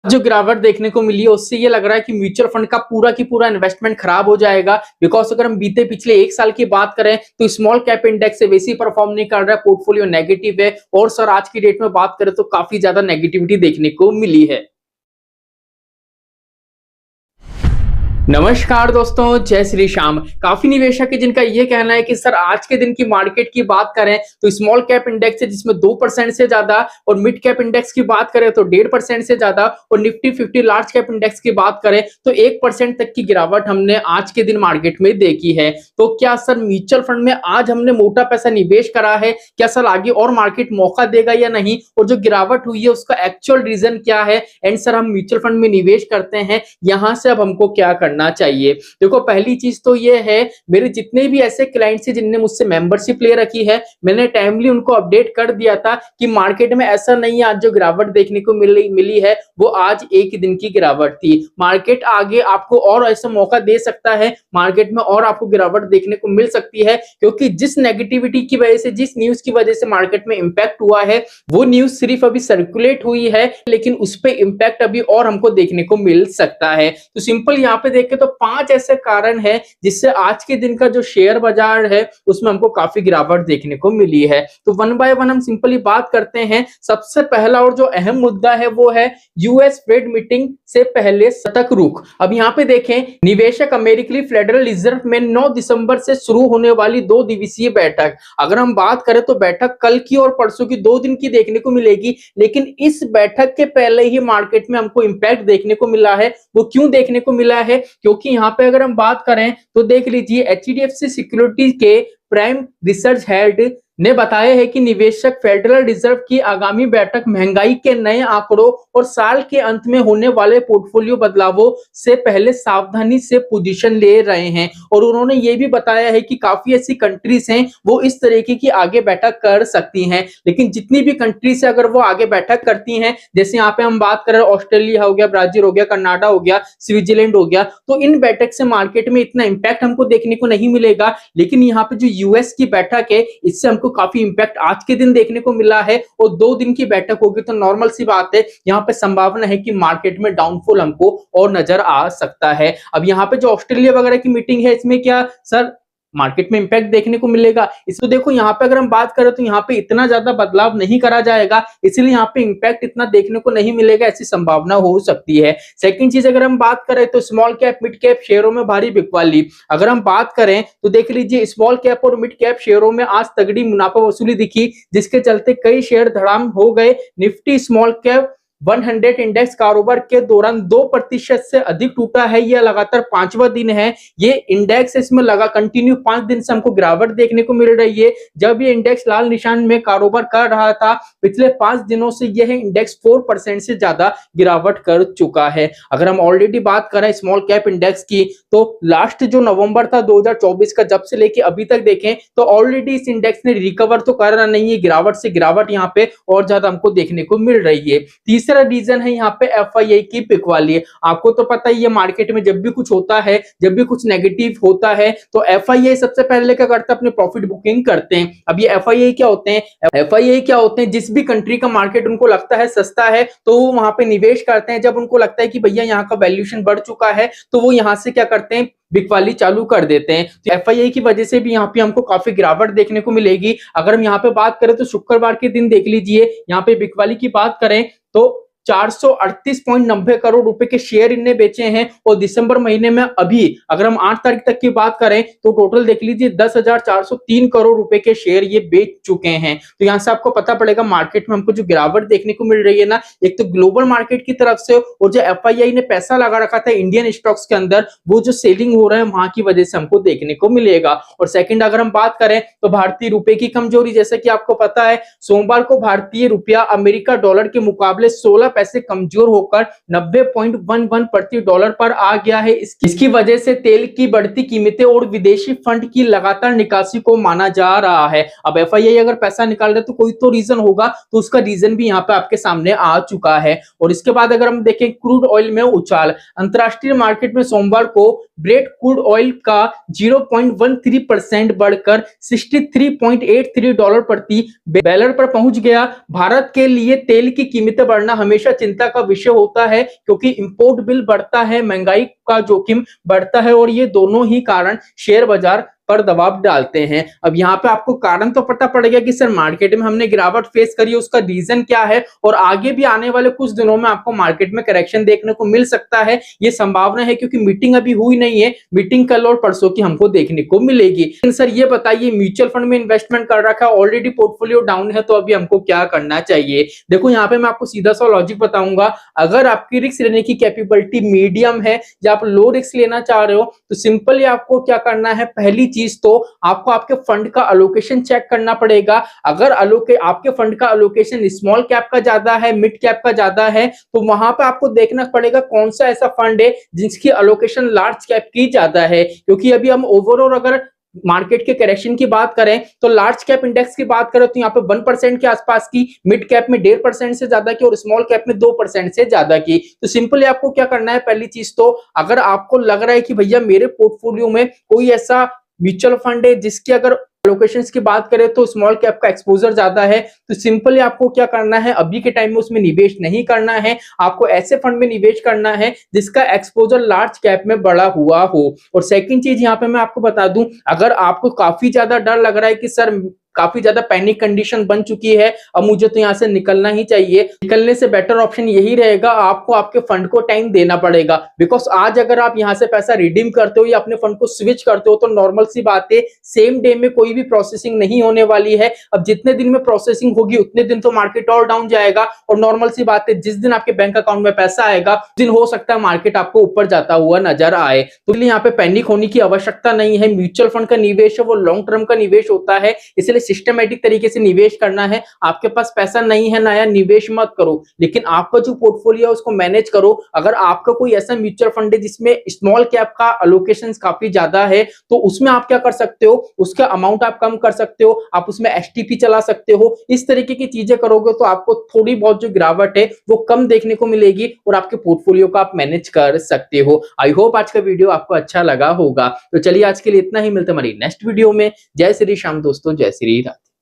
जो गिरावट देखने को मिली है उससे ये लग रहा है कि म्यूचुअल फंड का पूरा की पूरा इन्वेस्टमेंट खराब हो जाएगा। बिकॉज अगर हम बीते पिछले एक साल की बात करें तो स्मॉल कैप इंडेक्स से वैसे ही परफॉर्म नहीं कर रहा है, पोर्टफोलियो नेगेटिव है। और सर आज की डेट में बात करें तो काफी ज्यादा नेगेटिविटी देखने को मिली है। नमस्कार दोस्तों, जय श्री श्याम। काफी निवेशक है जिनका ये कहना है कि सर आज के दिन की मार्केट की बात करें तो स्मॉल कैप इंडेक्स है जिसमें 2% से ज्यादा, और मिड कैप इंडेक्स की बात करें तो 1.5% से ज्यादा, और निफ्टी 50 लार्ज कैप इंडेक्स की बात करें तो 1% तक की गिरावट हमने आज के दिन मार्केट में देखी है। तो क्या सर म्यूचुअल फंड में आज हमने मोटा पैसा निवेश करा है, क्या सर आगे और मार्केट मौका देगा या नहीं, और जो गिरावट हुई है उसका एक्चुअल रीजन क्या है, एंड सर हम म्यूचुअल फंड में निवेश करते हैं, यहां से अब हमको क्या करना चाहिए। देखो पहली चीज तो ये है, मेरे जितने भी ऐसे क्लाइंट्स हैं जिनने मुझसे मेंबरशिप ले रखी है, मैंने टाइमली उनको अपडेट कर दिया था कि मार्केट में ऐसा नहीं है आज जो गिरावट देखने को मिली है वो आज एक दिन की गिरावट थी। मार्केट आगे आपको और ऐसा मौका दे सकता है, मार्केट में और आपको गिरावट देखने को मिल सकती है, क्योंकि जिस नेगेटिविटी की वजह से, जिस न्यूज की वजह से मार्केट में इंपैक्ट हुआ है वो न्यूज सिर्फ अभी सर्कुलेट हुई है, लेकिन उस पर इंपैक्ट अभी और हमको देखने को मिल सकता है। तो सिंपल यहाँ पे देखें तो 5 ऐसे कारण हैं जिससे आज के दिन का जो शेयर बाजार है उसमें हमको काफी गिरावट देखने को मिली है। तो वन बाय वन हम सिंपली बात करते हैं। सबसे पहला और जो अहम मुद्दा है वो है यूएस फेड मीटिंग से पहले सतर्क रुख। अब यहाँ पे देखें, निवेशक अमेरिकी फेडरल रिजर्व में 9 दिसंबर से शुरू होने वाली 2 दिवसीय बैठक, अगर हम बात करें तो बैठक कल की और परसों की 2 दिन की देखने को मिलेगी, लेकिन इस बैठक के पहले ही मार्केट में हमको इंपैक्ट देखने को मिला है। वो क्यों देखने को मिला है, क्योंकि यहाँ पे अगर हम बात करें तो देख लीजिए एचडीएफसी सिक्योरिटीज के प्राइम रिसर्च हेड ने बताया है कि निवेशक फेडरल रिजर्व की आगामी बैठक महंगाई के नए आंकड़ों और साल के अंत में होने वाले पोर्टफोलियो बदलावों से पहले सावधानी से पोजीशन ले रहे हैं। और उन्होंने ये भी बताया है कि काफी ऐसी कंट्रीज हैं वो इस तरीके की आगे बैठक कर सकती हैं, लेकिन जितनी भी कंट्रीज है अगर वो आगे बैठक करती हैं, जैसे यहाँ पे हम बात करें ऑस्ट्रेलिया हो गया, ब्राजील हो गया, कनाडा हो गया, स्विट्जरलैंड हो गया, तो इन बैठक से मार्केट में इतना इंपैक्ट हमको देखने को नहीं मिलेगा। लेकिन यहाँ पे जो यूएस की बैठक है इससे हमको काफी इंपैक्ट आज के दिन देखने को मिला है, और 2 दिन की बैठक होगी तो नॉर्मल सी बात है, यहाँ पे संभावना है कि मार्केट में डाउनफॉल हमको और नजर आ सकता है। अब यहाँ पे जो ऑस्ट्रेलिया वगैरह की मीटिंग है इसमें क्या सर मार्केट में इंपैक्ट देखने को मिलेगा, इसको देखो यहाँ पे अगर हम बात करें तो यहाँ पे इतना ज्यादा बदलाव नहीं करा जाएगा, इसलिए यहाँ पे इंपैक्ट इतना देखने को नहीं मिलेगा, ऐसी संभावना हो सकती है। सेकंड चीज अगर हम बात करें तो स्मॉल कैप मिड कैप शेयरों में भारी बिकवाली, अगर हम बात करें तो देख लीजिए स्मॉल कैप और मिड कैप शेयरों में आज तगड़ी मुनाफा वसूली दिखी, जिसके चलते कई शेयर धड़ाम हो गए। निफ्टी स्मॉल कैप 100 इंडेक्स कारोबार के दौरान 2% से अधिक टूटा है, यह लगातार 5वां दिन है। ये इंडेक्स इसमें लगा कंटिन्यू 5 दिन से हमको गिरावट देखने को मिल रही है। जब ये इंडेक्स लाल निशान में कारोबार कर रहा था पिछले 5 दिनों से यह इंडेक्स 4% से ज्यादा गिरावट कर चुका है। अगर हम ऑलरेडी बात करें स्मॉल कैप इंडेक्स की तो लास्ट जो नवंबर था 2024 का, जब से लेके अभी तक देखें तो ऑलरेडी इस इंडेक्स ने रिकवर तो करना नहीं है, गिरावट से गिरावट यहाँ पे और ज्यादा हमको देखने को मिल रही है। तीसरा रीजन है यहाँ पे एफआईआई की पिकवाली। आपको तो पता ही है मार्केट में जब भी कुछ होता है, जब भी कुछ नेगेटिव होता है तो एफआईआई सबसे पहले क्या करता है, अपने प्रॉफिट बुकिंग करते हैं। अब ये एफआईआई क्या होते हैं, एफआईआई क्या होते हैं, जिस भी कंट्री का मार्केट उनको लगता है सस्ता है तो वो वहां पे निवेश करते हैं। जब उनको लगता है कि भैया यहाँ का वैल्यूएशन बढ़ चुका है तो वो यहाँ से क्या करते हैं, बिकवाली चालू कर देते हैं। तो एफआईआई की वजह से भी यहाँ पे हमको काफी गिरावट देखने को मिलेगी। अगर हम यहाँ पे बात करें तो शुक्रवार के दिन देख लीजिए, यहाँ पे बिकवाली की बात करें तो 438.90 करोड़ रुपए के शेयर इनने बेचे हैं, और दिसंबर महीने में अभी अगर हम 8 तारीख तक की बात करें तो टोटल देख लीजिए 10,403 करोड़ रुपए के शेयर ये बेच चुके हैं। तो यहां से आपको पता पड़ेगा मार्केट में हमको जो गिरावट देखने को मिल रही है ना, एक तो ग्लोबल मार्केट की तरफ से, और जो एफआईआई ने पैसा लगा रखा था इंडियन स्टॉक्स के अंदर वो जो सेलिंग हो रहा है वहां की वजह से हमको देखने को मिलेगा। और सेकंड अगर हम बात करें तो भारतीय रुपए की कमजोरी, जैसे कि आपको पता है सोमवार को भारतीय रुपया अमेरिका डॉलर के मुकाबले 16 पैसे कमजोर होकर 90.11 प्रति डॉलर पर आ गया है। इसकी वजह से तेल की बढ़ती कीमतें और विदेशी फंड की लगातार निकासी को माना जा रहा है। अब एफआईआई अगर पैसा निकाल रहा है तो कोई तो रीजन होगा, तो उसका रीजन भी यहाँ पे आपके सामने आ चुका है। और इसके बाद अगर हम देखें क्रूड ऑयल में उछाल, अंतरराष्ट्रीय मार्केट में सोमवार को ब्रेड क्रूड ऑयल का 0.13% बढ़कर $63.83 प्रति बैरल पर पहुंच गया। भारत के लिए तेल की कीमतें बढ़ना हमेशा चिंता का विषय होता है, क्योंकि इंपोर्ट बिल बढ़ता है, महंगाई का जोखिम बढ़ता है और ये दोनों ही कारण शेयर बाजार पर दबाव डालते हैं। अब यहाँ पे आपको कारण तो पता पड़ेगा कि सर मार्केट में हमने गिरावट फेस करी है, उसका रीजन क्या है और आगे भी आने वाले कुछ दिनों में आपको मार्केट में करेक्शन देखने को मिल सकता है। ये संभावना है क्योंकि मीटिंग अभी हुई नहीं है, मीटिंग कल और परसों की हमको देखने को मिलेगी। सर ये बताइए, म्यूचुअल फंड में इन्वेस्टमेंट कर रखा है, ऑलरेडी पोर्टफोलियो डाउन है, तो अभी हमको क्या करना चाहिए? देखो यहाँ पे मैं आपको सीधा सा लॉजिक बताऊंगा। अगर आपकी रिस्क लेने की कैपेबिलिटी मीडियम है या आप लो रिस्क लेना चाह रहे हो, तो सिंपली आपको क्या करना है, पहली चीज तो आपको आपके फंड का अलोकेशन चेक करना पड़ेगा। अगर आपके फंड का अलोकेशन स्मॉल कैप का ज्यादा है, मिड कैप का ज्यादा है, तो वहां पे आपको देखना पड़ेगा कौन सा ऐसा फंड है जिसकी अलोकेशन लार्ज कैप की ज्यादा है। क्योंकि अभी हम ओवरऑल अगर मार्केट के करेक्शन की बात करें तो लार्ज कैप इंडेक्स की बात करें तो यहाँ पे 1% के आसपास की, मिड कैप में 1.5% से ज्यादा की और स्मॉल कैप में 2% से ज्यादा की। तो सिंपली आपको क्या करना है, पहली चीज तो अगर आपको लग रहा है कि भैया मेरे पोर्टफोलियो में कोई ऐसा म्यूचुअल फंड है जिसकी अगर लोकेशंस की बात करें तो स्मॉल कैप का एक्सपोजर ज्यादा है, तो सिंपली आपको क्या करना है, अभी के टाइम में उसमें निवेश नहीं करना है। आपको ऐसे फंड में निवेश करना है जिसका एक्सपोजर लार्ज कैप में बढ़ा हुआ हो। और सेकंड चीज यहाँ पे मैं आपको बता दूं, अगर आपको काफी ज्यादा डर लग रहा है कि सर काफी ज्यादा पैनिक कंडीशन बन चुकी है, अब मुझे तो यहाँ से निकलना ही चाहिए, निकलने से बेटर ऑप्शन यही रहेगा, आपको आपके फंड को टाइम देना पड़ेगा। बिकॉज आज अगर आप यहाँ से पैसा रिडीम करते हो या अपने फंड को स्विच करते हो तो नॉर्मल सी बात है, सेम डे में कोई भी प्रोसेसिंग नहीं होने वाली है। अब जितने दिन में प्रोसेसिंग होगी उतने दिन तो मार्केट और डाउन जाएगा, और नॉर्मल सी बात है जिस दिन आपके बैंक अकाउंट में पैसा आएगा उस दिन हो सकता है मार्केट आपको ऊपर जाता हुआ नजर आए। तो इसलिए यहाँ पे पैनिक होने की आवश्यकता नहीं है। म्यूचुअल फंड का निवेश है वो लॉन्ग टर्म का निवेश होता है, इसलिए सिस्टमैटिक तरीके से निवेश करना है। आपके पास पैसा नहीं है नया, निवेश मत करो, लेकिन आपका जो पोर्टफोलियो है उसको मैनेज करो। अगर आपका कोई ऐसा म्यूचुअल फंड है जिसमें स्मॉल कैप का अलोकेशन काफी ज्यादा है, तो उसमें आप क्या कर सकते हो, उसका अमाउंट आप कम कर सकते हो, आप उसमें एसटीपी चला सकते हो। इस तरीके की चीजें करोगे तो आपको थोड़ी बहुत जो गिरावट है वो कम देखने को मिलेगी और आपके पोर्टफोलियो को आप मैनेज कर सकते हो। आई होप आज का वीडियो आपको अच्छा लगा होगा। तो चलिए आज के लिए इतना ही, मिलते हमारी नेक्स्ट वीडियो में। जय श्री श्याम दोस्तों, जय श्री राधे।